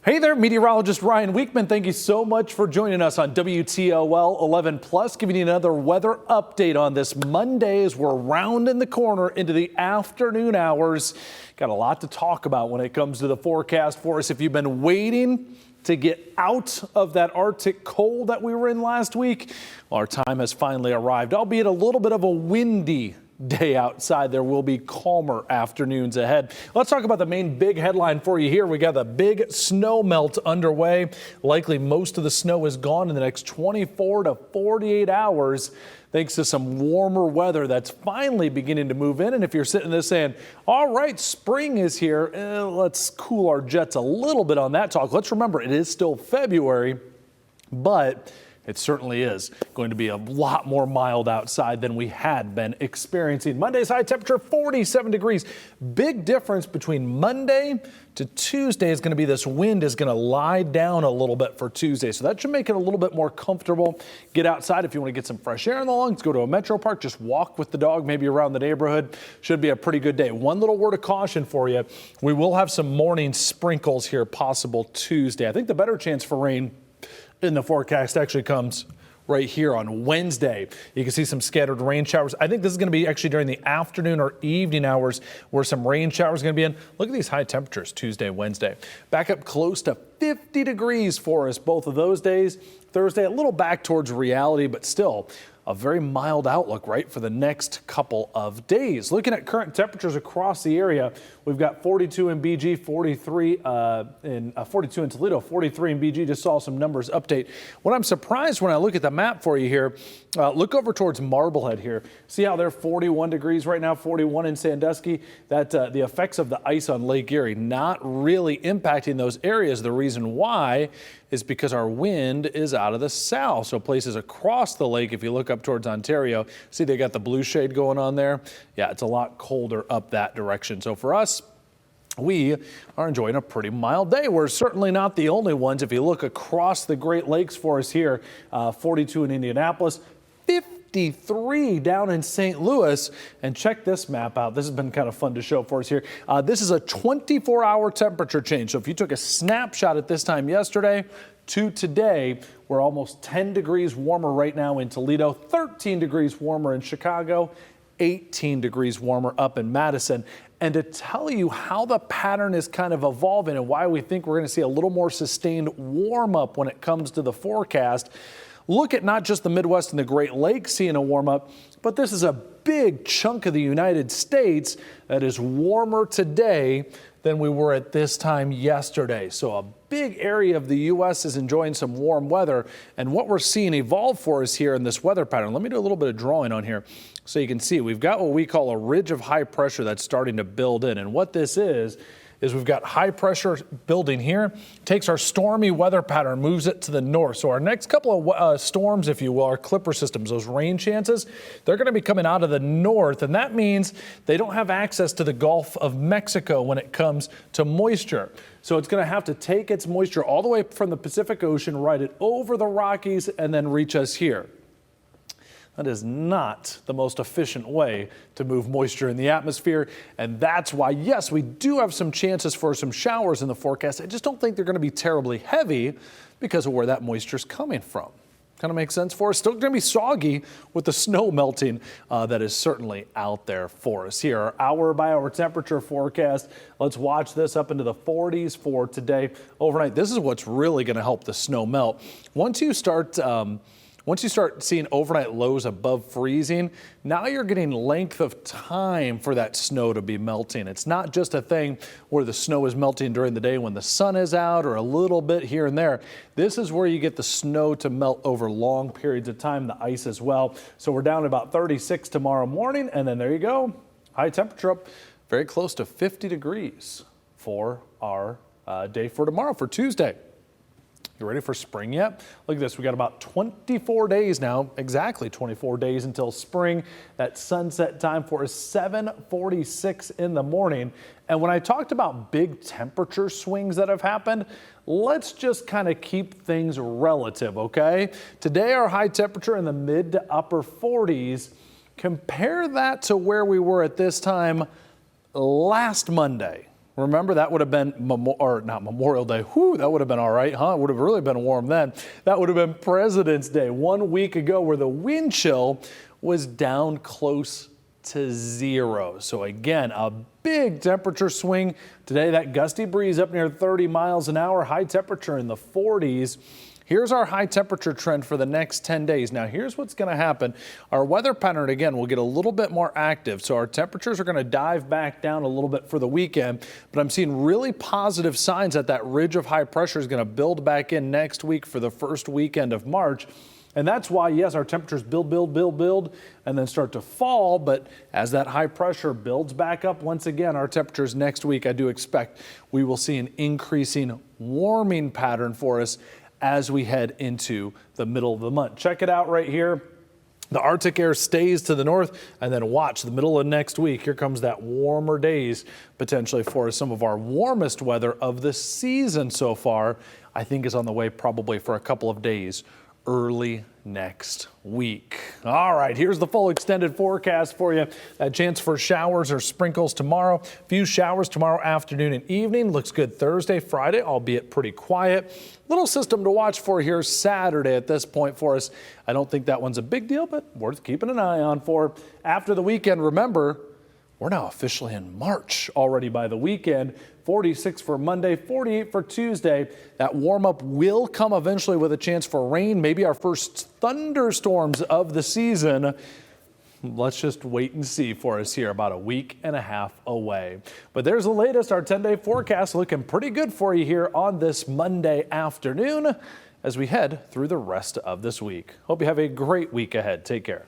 Hey there, meteorologist Ryan Weekman. Thank you so much for joining us on WTOL 11 Plus, giving you another weather update on this Monday as we're rounding the corner into the afternoon hours. Got a lot to talk about when it comes to the forecast for us. If you've been waiting to get out of that Arctic cold that we were in last week, well, our time has finally arrived, albeit a little bit of a windy day outside. There will be calmer afternoons ahead. Let's talk about the main big headline for you here. We got the big snow melt underway. Likely most of the snow is gone in the next 24 to 48 hours thanks to some warmer weather that's finally beginning to move in. And if you're sitting there saying, all right, spring is here, let's cool our jets a little bit on that talk. Let's remember it is still February, but it certainly is going to be a lot more mild outside than we had been experiencing. Monday's high temperature, 47 degrees. Big difference between Monday to Tuesday is going to be this wind is going to lie down a little bit for Tuesday. So that should make it a little bit more comfortable. Get outside if you want to get some fresh air in the lungs. Go to a metro park. Just walk with the dog, maybe around the neighborhood. Should be a pretty good day. One little word of caution for you. We will have some morning sprinkles here possible Tuesday. I think the better chance for rain in the forecast actually comes right here on Wednesday. You can see some scattered rain showers. I think this is going to be actually during the afternoon or evening hours where some rain showers are going to be in. Look at these high temperatures Tuesday, Wednesday. Back up close to 50 degrees for us both of those days. Thursday, a little back towards reality, but still a very mild outlook, right, for the next couple of days. Looking at current temperatures across the area, we've got 42 in BG, 42 in Toledo, 43 in BG. Just saw some numbers update. What I'm surprised when I look at the map for you here, look over towards Marblehead here. See how they're 41 degrees right now, 41 in Sandusky. That the effects of the ice on Lake Erie not really impacting those areas. The reason why is because our wind is out of the south. So places across the lake, if you look up towards Ontario, see they got the blue shade going on there. Yeah, it's a lot colder up that direction. So for us, we are enjoying a pretty mild day. We're certainly not the only ones. If you look across the Great Lakes for us here, 42 in Indianapolis, 53 down in St. Louis. And check this map out. This has been kind of fun to show for us here. This is a 24-hour temperature change. So if you took a snapshot at this time yesterday to today, we're almost 10 degrees warmer right now in Toledo, 13 degrees warmer in Chicago, 18 degrees warmer up in Madison. And to tell you how the pattern is kind of evolving and why we think we're going to see a little more sustained warm up when it comes to the forecast, look at not just the Midwest and the Great Lakes seeing a warm up, but this is a big chunk of the United States that is warmer today than we were at this time yesterday. So a big area of the U.S. is enjoying some warm weather. And what we're seeing evolve for us here in this weather pattern, let me do a little bit of drawing on here so you can see. We've got what we call a ridge of high pressure that's starting to build in. And what this is we've got high pressure building here, takes our stormy weather pattern, moves it to the north. So our next couple of storms, if you will, our clipper systems, those rain chances, they're going to be coming out of the north. And that means they don't have access to the Gulf of Mexico when it comes to moisture. So it's going to have to take its moisture all the way from the Pacific Ocean, ride it over the Rockies, and then reach us here. That is not the most efficient way to move moisture in the atmosphere. And that's why, yes, we do have some chances for some showers in the forecast. I just don't think they're going to be terribly heavy because of where that moisture is coming from. Kind of makes sense for us. Still going to be soggy with the snow melting that is certainly out there for us. Here, our hour-by-hour temperature forecast. Let's watch this up into the 40s for today. Overnight, this is what's really going to help the snow melt. Once you start seeing overnight lows above freezing, now you're getting length of time for that snow to be melting. It's not just a thing where the snow is melting during the day when the sun is out or a little bit here and there. This is where you get the snow to melt over long periods of time, the ice as well. So we're down to about 36 tomorrow morning, and then there you go. High temperature up very close to 50 degrees for our day for tomorrow, for Tuesday. You ready for spring yet? Look at this. We got about 24 days now, exactly 24 days until spring. That sunset time for us 7:46 in the morning. And when I talked about big temperature swings that have happened, let's just kind of keep things relative, okay? Today, our high temperature in the mid to upper 40s. Compare that to where we were at this time last Monday. Remember, that would have been not Memorial Day. Whew, that would have been all right, huh? It would have really been warm then. That would have been President's Day 1 week ago, where the wind chill was down close to 0. So again, a big temperature swing today. That gusty breeze up near 30 miles an hour, high temperature in the 40s. Here's our high temperature trend for the next 10 days. Now, here's what's going to happen. Our weather pattern, again, will get a little bit more active. So our temperatures are going to dive back down a little bit for the weekend. But I'm seeing really positive signs that that ridge of high pressure is going to build back in next week for the first weekend of March. And that's why, yes, our temperatures build, and then start to fall. But as that high pressure builds back up once again, our temperatures next week, I do expect we will see an increasing warming pattern for us as we head into the middle of the month. Check it out right here. The Arctic air stays to the north, and then watch the middle of next week. Here comes that warmer days potentially for some of our warmest weather of the season so far. I think is on the way probably for a couple of days early next week. All right, here's the full extended forecast for you. A chance for showers or sprinkles tomorrow. Few showers tomorrow afternoon and evening. Looks good Thursday, Friday, albeit pretty quiet. Little system to watch for here Saturday at this point for us. I don't think that one's a big deal, but worth keeping an eye on for. After the weekend, remember, we're now officially in March already by the weekend. 46 for Monday, 48 for Tuesday. That warm up will come eventually with a chance for rain, maybe our first thunderstorms of the season. Let's just wait and see for us here, about a week and a half away. But there's the latest, our 10-day forecast looking pretty good for you here on this Monday afternoon as we head through the rest of this week. Hope you have a great week ahead. Take care.